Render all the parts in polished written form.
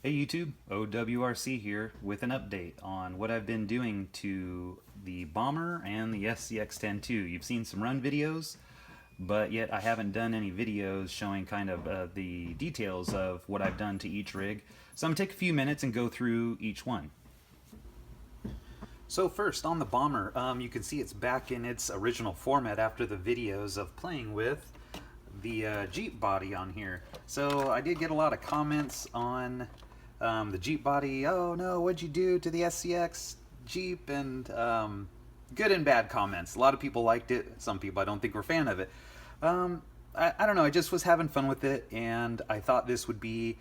Hey YouTube, OWRC here with an update on what I've been doing to the Bomber and the SCX10 too. You've seen some run videos, but yet I haven't done any videos showing kind of the details of what I've done to each rig. So I'm going to take a few minutes and go through each one. So first, on the Bomber, you can see it's back in its original format after the videos of playing with the Jeep body on here. So I did get a lot of comments on the Jeep body. Oh no, what'd you do to the SCX Jeep? And good and bad comments. A lot of people liked it. Some people I don't think were a fan of it. I don't know, I just was having fun with it, and I thought this would be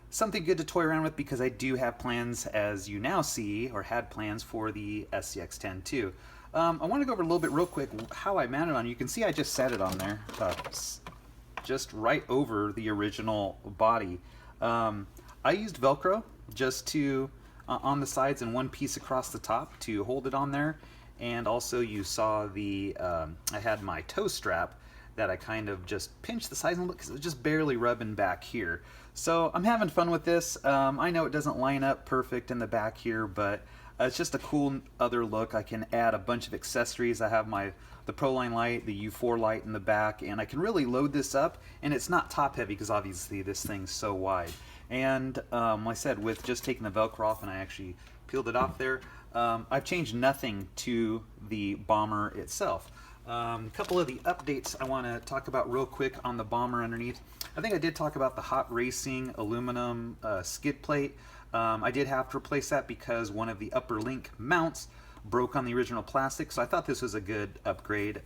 something good to toy around with because I do have plans, as you now see, or had plans for the SCX10 too. I want to go over a little bit real quick how I mounted on. You can see I just set it on there, just right over the original body. I used Velcro just to on the sides and one piece across the top to hold it on there, and also you saw the I had my toe strap that I kind of just pinched the sides a little bit because it was just barely rubbing back here. So I'm having fun with this. I know it doesn't line up perfect in the back here, but it's just a cool other look. I can add a bunch of accessories. I have the Proline light, the U4 light in the back, and I can really load this up, and it's not top heavy because obviously this thing's so wide. And like I said, with just taking the Velcro off, and I actually peeled it off there, I've changed nothing to the Bomber itself. A couple of the updates I want to talk about real quick on the Bomber underneath. I think I did talk about the Hot Racing aluminum skid plate. I did have to replace that because one of the upper link mounts broke on the original plastic, so I thought this was a good upgrade.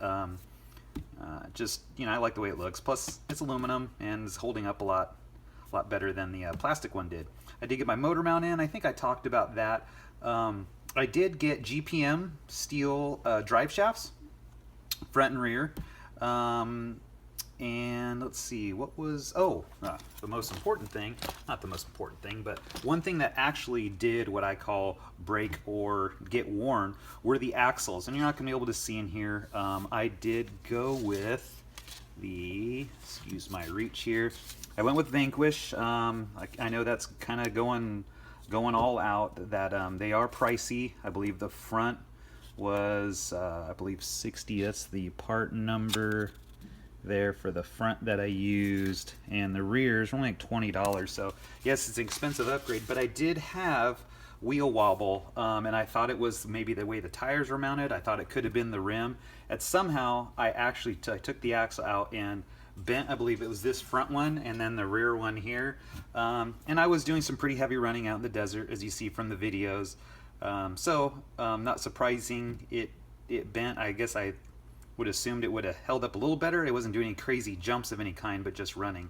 Just, you know, I like the way it looks. Plus, it's aluminum and it's holding up a lot better than the plastic one did. I did get my motor mount in. I think I talked about that. I did get GPM steel drive shafts, front and rear. And let's see, what was, the most important thing, not the most important thing, but one thing that actually did what I call break or get worn were the axles. And you're not going to be able to see in here. I did go with the, excuse my reach here, I went with Vanquish. I know that's kind of going all out, that they are pricey. I believe the front was, I believe 60, that's the part number there for the front that I used, and the rear is only like $20. So yes, it's an expensive upgrade, but I did have wheel wobble, and I thought it was maybe the way the tires were mounted. I thought it could have been the rim, and somehow I actually took the axle out and bent, I believe it was this front one and then the rear one here, and I was doing some pretty heavy running out in the desert, as you see from the videos. Not surprising it bent. I guess I would assumed it would have held up a little better. It wasn't doing any crazy jumps of any kind, but just running.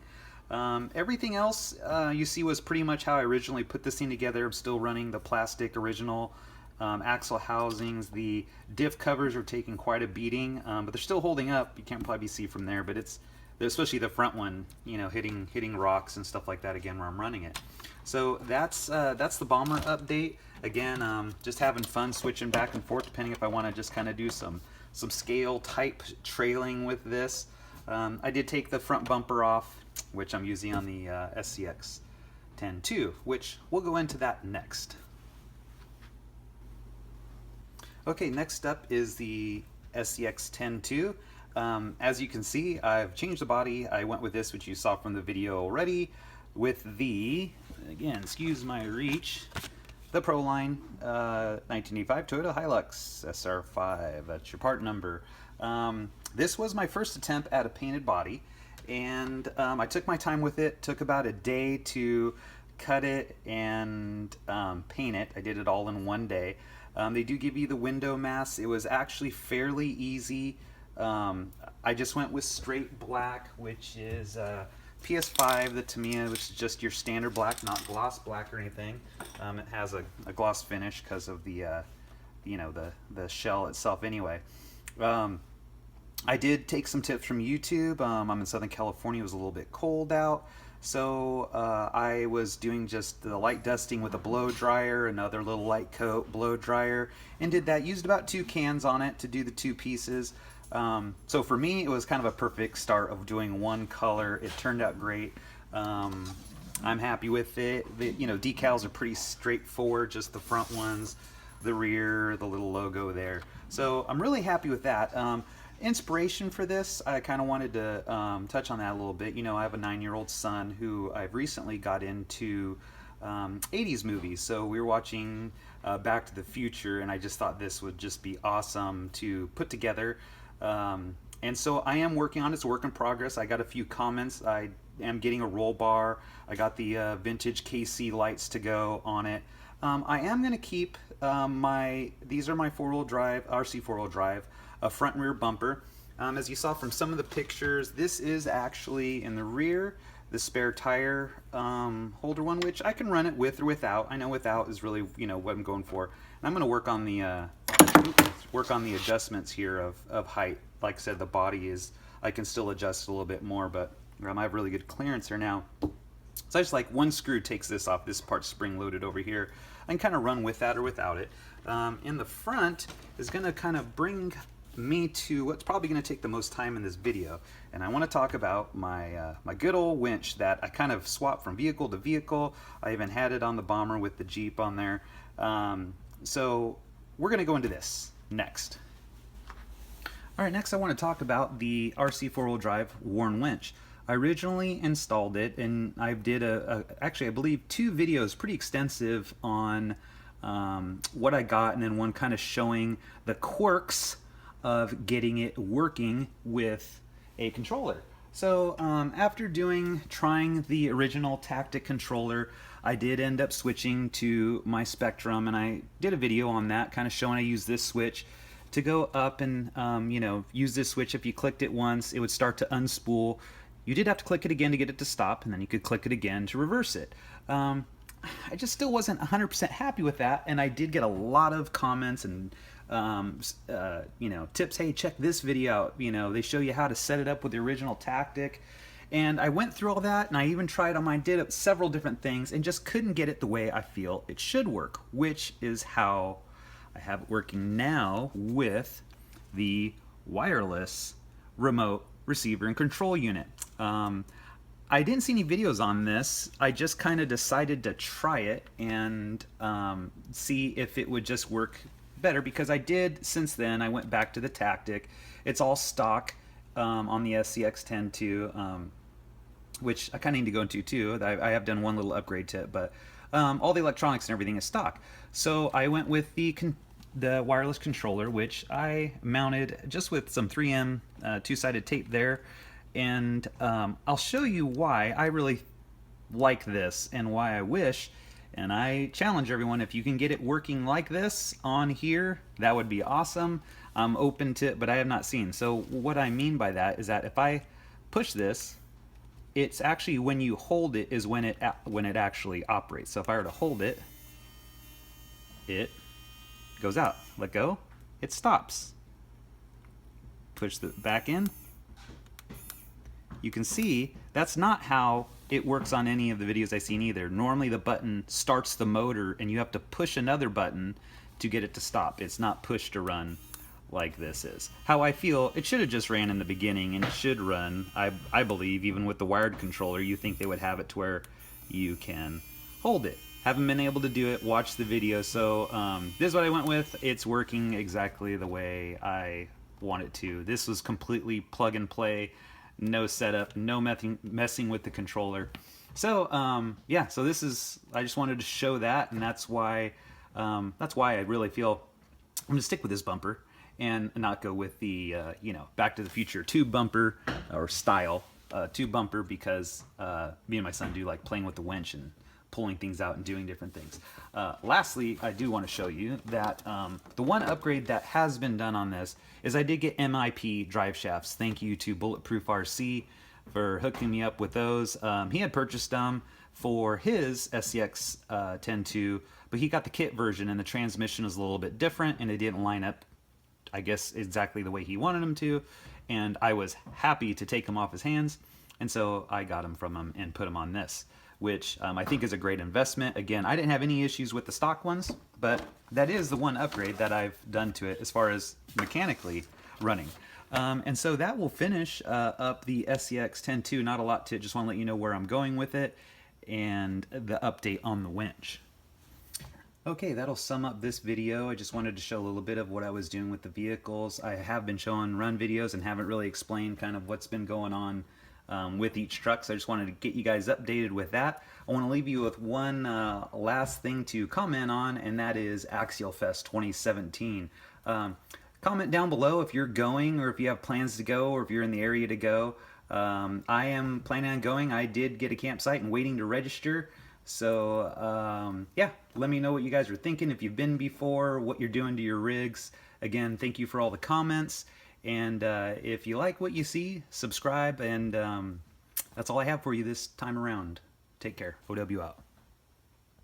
Everything else you see was pretty much how I originally put this thing together. I'm still running the plastic original axle housings. The diff covers are taking quite a beating, but they're still holding up. You can't probably see from there, but it's, especially the front one, you know, hitting rocks and stuff like that again where I'm running it. So that's the Bomber update. Again, just having fun switching back and forth depending if I want to just kind of do some scale type trailing with this. I did take the front bumper off, which I'm using on the SCX10 too, which we'll go into that next. Okay, next up is the SCX10 2. As you can see, I've changed the body. I went with this, which you saw from the video already, with the, again, excuse my reach, the Proline 1985 Toyota Hilux SR5. That's your part number. This was my first attempt at a painted body, and I took my time with it. Took about a day to cut it and paint it. I did it all in one day. They do give you the window masks. It was actually fairly easy. I just went with straight black, which is PS5, the Tamiya, which is just your standard black, not gloss black or anything. It has a gloss finish because of the, you know, the shell itself anyway. I did take some tips from YouTube. I'm in Southern California. It was a little bit cold out. So I was doing just the light dusting with a blow dryer, another little light coat blow dryer, and did that. Used about 2 cans on it to do the 2 pieces. So for me, it was kind of a perfect start of doing one color. It turned out great. I'm happy with it. The, you know, decals are pretty straightforward, just the front ones, the rear, the little logo there. So I'm really happy with that. Inspiration for this, I kind of wanted to touch on that a little bit. You know, I have a 9-year-old son who I've recently got into 80s movies. So we were watching Back to the Future, and I just thought this would just be awesome to put together. And so I am working on it. It's a work in progress. I got a few comments. I am getting a roll bar. I got the vintage KC lights to go on it. I am going to keep these are my 4-wheel drive, RC4WD drive, a front and rear bumper. As you saw from some of the pictures, this is actually in the rear, the spare tire holder one, which I can run it with or without. I know without is really, you know, what I'm going for. And I'm going to work on the adjustments here of height. Like I said, the body is, I can still adjust a little bit more, but I have really good clearance here now. So I just like one screw takes this off. This part's spring loaded over here. I can kind of run with that or without it. In the front is going to kind of bring me to what's probably going to take the most time in this video, and I want to talk about my my good old winch that I kind of swapped from vehicle to vehicle. I even had it on the Bomber with the Jeep on there. So we're going to go into this next. All right, next I want to talk about the RC4WD drive Warn winch. I originally installed it, and I did actually I believe 2 videos, pretty extensive, on what I got, and then one kind of showing the quirks of getting it working with a controller. So after trying the original Tactic controller, I did end up switching to my Spectrum, and I did a video on that, kind of showing I use this switch to go up and you know, use this switch. If you clicked it once, it would start to unspool. You did have to click it again to get it to stop, and then you could click it again to reverse it. I just still wasn't 100% happy with that, and I did get a lot of comments and you know, tips. Hey, check this video out. You know, they show you how to set it up with the original Tactic. And I went through all that, and I even tried on mine, did several different things, and just couldn't get it the way I feel it should work, which is how I have it working now with the wireless remote receiver and control unit. I didn't see any videos on this. I just kind of decided to try it and see if it would just work better, because I did, since then, I went back to the Tactic. It's all stock on the SCX10 too, which I kind of need to go into too. I have done one little upgrade to it, but all the electronics and everything is stock. So I went with the wireless controller, which I mounted just with some 3M 2-sided tape there. And I'll show you why I really like this and why I wish, and I challenge everyone, if you can get it working like this on here, that would be awesome. I'm open to it, but I have not seen. So what I mean by that is that if I push this, it's actually when you hold it is when it actually operates. So if I were to hold it, it goes out. Let go, it stops. Push the back in. You can see that's not how it works on any of the videos I've seen either. Normally the button starts the motor and you have to push another button to get it to stop. It's not push to run like this is. How I feel, it should have just ran in the beginning, and it should run, I believe, even with the wired controller. You think they would have it to where you can hold it. Haven't been able to do it, watch the video, so this is what I went with. It's working exactly the way I want it to. This was completely plug and play. No setup, no messing with the controller. So yeah, so this is, I just wanted to show that, and that's why I really feel I'm gonna stick with this bumper and not go with the you know, Back to the Future tube bumper or style tube bumper, because me and my son do like playing with the winch and pulling things out and doing different things. Lastly, I do want to show you that the one upgrade that has been done on this is I did get MIP Driveshafts. Thank you to Bulletproof RC for hooking me up with those. He had purchased them for his SCX10 too, but he got the kit version, and the transmission was a little bit different, and it didn't line up, I guess, exactly the way he wanted them to, and I was happy to take them off his hands, and so I got them from him and put them on this, which I think is a great investment. Again, I didn't have any issues with the stock ones, but that is the one upgrade that I've done to it as far as mechanically running. And so that will finish up the SCX10 2. Not a lot to it, just want to let you know where I'm going with it. and the update on the winch. Okay, that'll sum up this video. I just wanted to show a little bit of what I was doing with the vehicles. I have been showing run videos and haven't really explained kind of what's been going on with each truck, so I just wanted to get you guys updated with that. I want to leave you with one last thing to comment on, and that is AxialFest 2017. Comment down below if you're going, or if you have plans to go, or if you're in the area to go. I am planning on going. I did get a campsite and waiting to register. So yeah, let me know what you guys are thinking, if you've been before, what you're doing to your rigs. Again, thank you for all the comments, and if you like what you see, subscribe, and that's all I have for you this time around. Take care. OW out.